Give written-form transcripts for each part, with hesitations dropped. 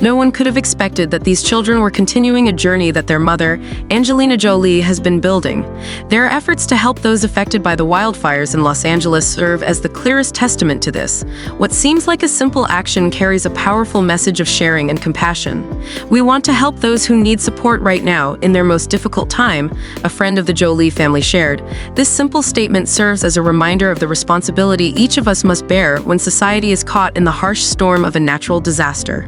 No one could have expected that these children were continuing a journey that their mother, Angelina Jolie, has been building. Their efforts to help those affected by the wildfires in Los Angeles serve as the clearest testament to this. What seems like a simple action carries a powerful message of sharing and compassion. "We want to help those who need support right now, in their most difficult time," a friend of the Jolie family shared. This simple statement serves as a reminder of the responsibility each of us must bear when society is caught in the harsh storm of a natural disaster.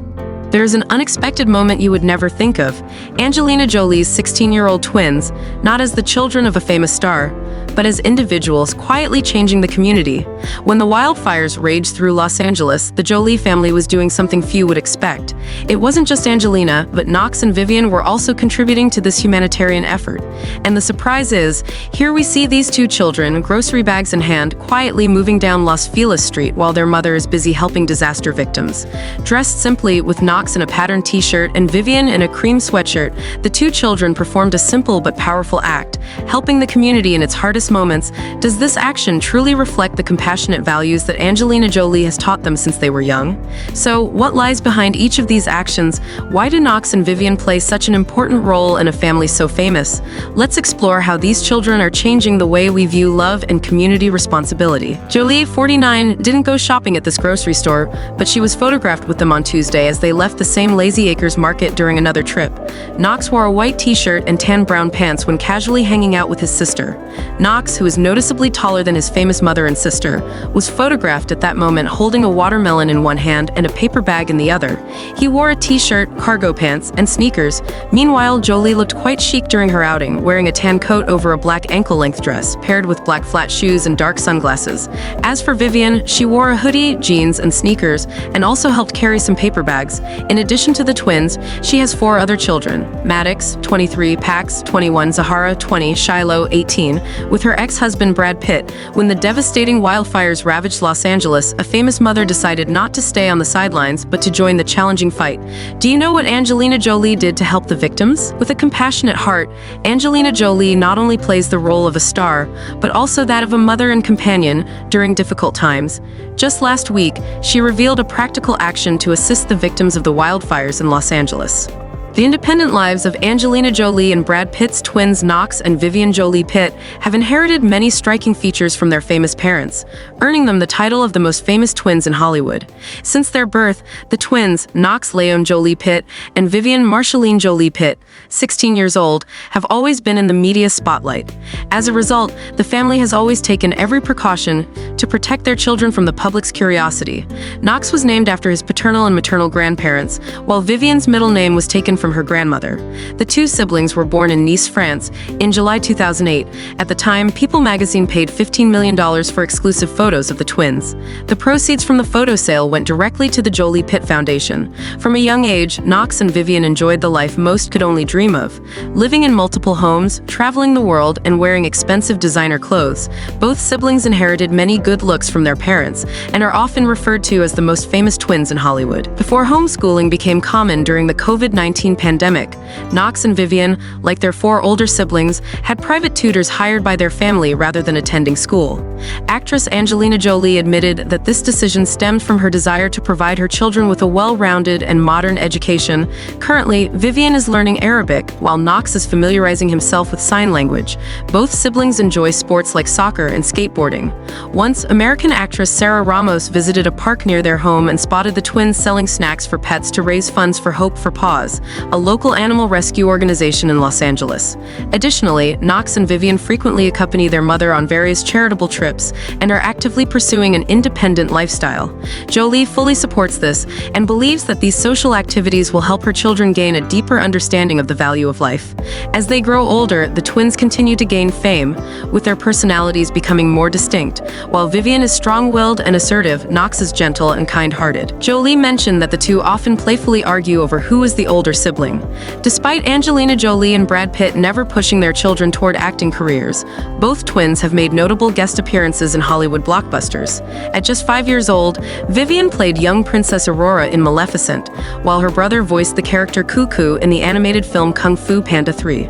There is an unexpected moment you would never think of. Angelina Jolie's 16-year-old twins, not as the children of a famous star, but as individuals quietly changing the community. When the wildfires raged through Los Angeles, the Jolie family was doing something few would expect. It wasn't just Angelina, but Knox and Vivienne were also contributing to this humanitarian effort. And the surprise is, here we see these two children, grocery bags in hand, quietly moving down Los Feliz Street while their mother is busy helping disaster victims. Dressed simply with Knox in a patterned t-shirt and Vivienne in a cream sweatshirt, the two children performed a simple but powerful act, helping the community in its hardest moments. Does this action truly reflect the compassionate values that Angelina Jolie has taught them since they were young? So, what lies behind each of these actions? Why do Knox and Vivienne play such an important role in a family so famous? Let's explore how these children are changing the way we view love and community responsibility. Jolie, 49, didn't go shopping at this grocery store, but she was photographed with them on Tuesday as they left the same Lazy Acres market during another trip. Knox wore a white t-shirt and tan brown pants when casually hanging out with his sister. Knox, who is noticeably taller than his famous mother and sister, was photographed at that moment holding a watermelon in one hand and a paper bag in the other. He wore a t-shirt, cargo pants, and sneakers. Meanwhile, Jolie looked quite chic during her outing, wearing a tan coat over a black ankle-length dress, paired with black flat shoes and dark sunglasses. As for Vivienne, she wore a hoodie, jeans, and sneakers, and also helped carry some paper bags. In addition to the twins, she has 4 other children: Maddox, 23, Pax, 21, Zahara, 20, Shiloh, 18, with her ex-husband Brad Pitt. When the devastating wildfires ravaged Los Angeles, a famous mother decided not to stay on the sidelines, but to join the challenging fight. Do you know what Angelina Jolie did to help the victims? With a compassionate heart, Angelina Jolie not only plays the role of a star, but also that of a mother and companion during difficult times. Just last week, she revealed a practical action to assist the victims of the wildfires in Los Angeles. The independent lives of Angelina Jolie and Brad Pitt's twins Knox and Vivienne Joliepitt have inherited many striking features from their famous parents, earning them the title of the most famous twins in Hollywood. Since their birth, the twins, Knox Leon Joliepitt and Vivienne Marceline Joliepitt, 16 years old, have always been in the media spotlight. As a result, the family has always taken every precaution to protect their children from the public's curiosity. Knox was named after his paternal and maternal grandparents, while Vivienne's middle name was taken from her grandmother. The two siblings were born in Nice, France, in July 2008. At the time, People magazine paid $15 million for exclusive photos of the twins. The proceeds from the photo sale went directly to the Joliepitt Foundation. From a young age, Knox and Vivienne enjoyed the life most could only dream of, living in multiple homes, traveling the world, and wearing expensive designer clothes. Both siblings inherited many good looks from their parents and are often referred to as the most famous twins in Hollywood. Before homeschooling became common during the COVID-19 pandemic, Knox and Vivienne, like their 4 older siblings, had private tutors hired by their family rather than attending school. Actress Angelina Jolie admitted that this decision stemmed from her desire to provide her children with a well-rounded and modern education. Currently, Vivienne is learning Arabic, while Knox is familiarizing himself with sign language. Both siblings enjoy sports like soccer and skateboarding. Once, American actress Sarah Ramos visited a park near their home and spotted the twins selling snacks for pets to raise funds for Hope for Paws, a local animal rescue organization in Los Angeles. Additionally, Knox and Vivienne frequently accompany their mother on various charitable trips and are actively pursuing an independent lifestyle. Jolie fully supports this and believes that these social activities will help her children gain a deeper understanding of the value of life. As they grow older, the twins continue to gain fame, with their personalities becoming more distinct. While Vivienne is strong-willed and assertive, Knox is gentle and kind-hearted. Jolie mentioned that the two often playfully argue over who is the older sibling. Despite Angelina Jolie and Brad Pitt never pushing their children toward acting careers, both twins have made notable guest appearances in Hollywood blockbusters. At just 5 years old, Vivienne played young Princess Aurora in Maleficent, while her brother voiced the character Cuckoo in the animated film Kung Fu Panda 3.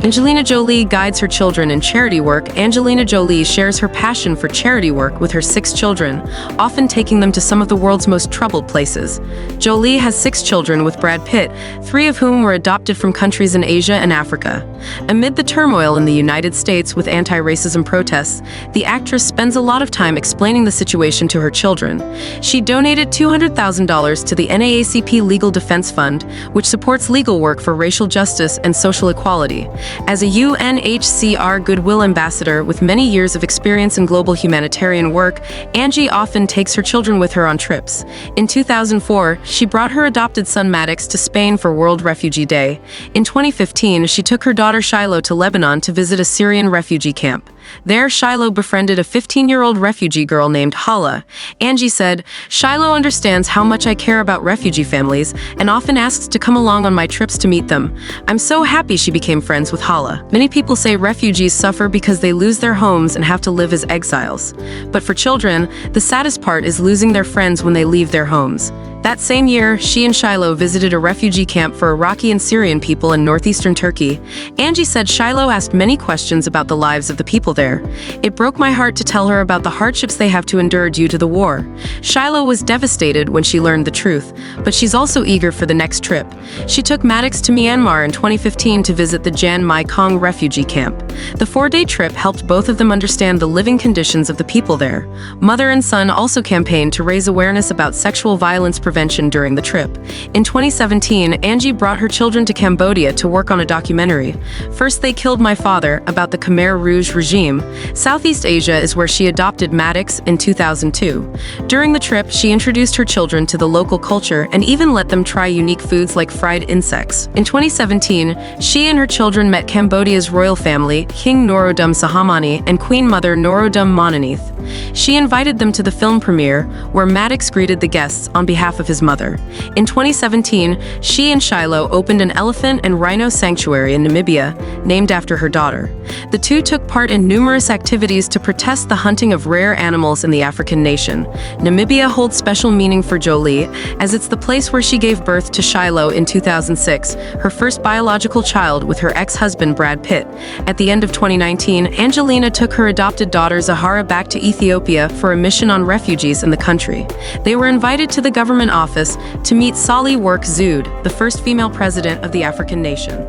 Angelina Jolie guides her children in charity work. Angelina Jolie shares her passion for charity work with her 6 children, often taking them to some of the world's most troubled places. Jolie has 6 children with Brad Pitt, 3 of whom were adopted from countries in Asia and Africa. Amid the turmoil in the United States with anti-racism protests, the actress spends a lot of time explaining the situation to her children. She donated $200,000 to the NAACP Legal Defense Fund, which supports legal work for racial justice and social equality. As a UNHCR Goodwill Ambassador with many years of experience in global humanitarian work, Angie often takes her children with her on trips. In 2004, she brought her adopted son Maddox to Spain for World Refugee Day. In 2015, she took her daughter Shiloh to Lebanon to visit a Syrian refugee camp. There, Shiloh befriended a 15-year-old refugee girl named Hala. Angie said, "Shiloh understands how much I care about refugee families and often asks to come along on my trips to meet them. I'm so happy she became friends with Hala." Many people say refugees suffer because they lose their homes and have to live as exiles. But for children, the saddest part is losing their friends when they leave their homes. That same year, she and Shiloh visited a refugee camp for Iraqi and Syrian people in northeastern Turkey. Angie said Shiloh asked many questions about the lives of the people there. "It broke my heart to tell her about the hardships they have to endure due to the war." Shiloh was devastated when she learned the truth, but she's also eager for the next trip. She took Maddox to Myanmar in 2015 to visit the Jan Mai Kong refugee camp. The 4-day trip helped both of them understand the living conditions of the people there. Mother and son also campaigned to raise awareness about sexual violence prevention during the trip. In 2017, Angie brought her children to Cambodia to work on a documentary. First They Killed My Father, about the Khmer Rouge regime. Southeast Asia is where she adopted Maddox in 2002. During the trip, she introduced her children to the local culture and even let them try unique foods like fried insects. In 2017, she and her children met Cambodia's royal family, King Norodom Sihamoni and Queen Mother Norodom Mononith. She invited them to the film premiere, where Maddox greeted the guests on behalf of his mother. In 2017, she and Shiloh opened an elephant and rhino sanctuary in Namibia, named after her daughter. The two took part in numerous activities to protest the hunting of rare animals in the African nation. Namibia holds special meaning for Jolie, as it's the place where she gave birth to Shiloh in 2006, her first biological child with her ex-husband Brad Pitt. At the end of 2019, Angelina took her adopted daughter Zahara back to Ethiopia for a mission on refugees in the country. They were invited to the government office to meet Sali Work Zood, the first female president of the African nation.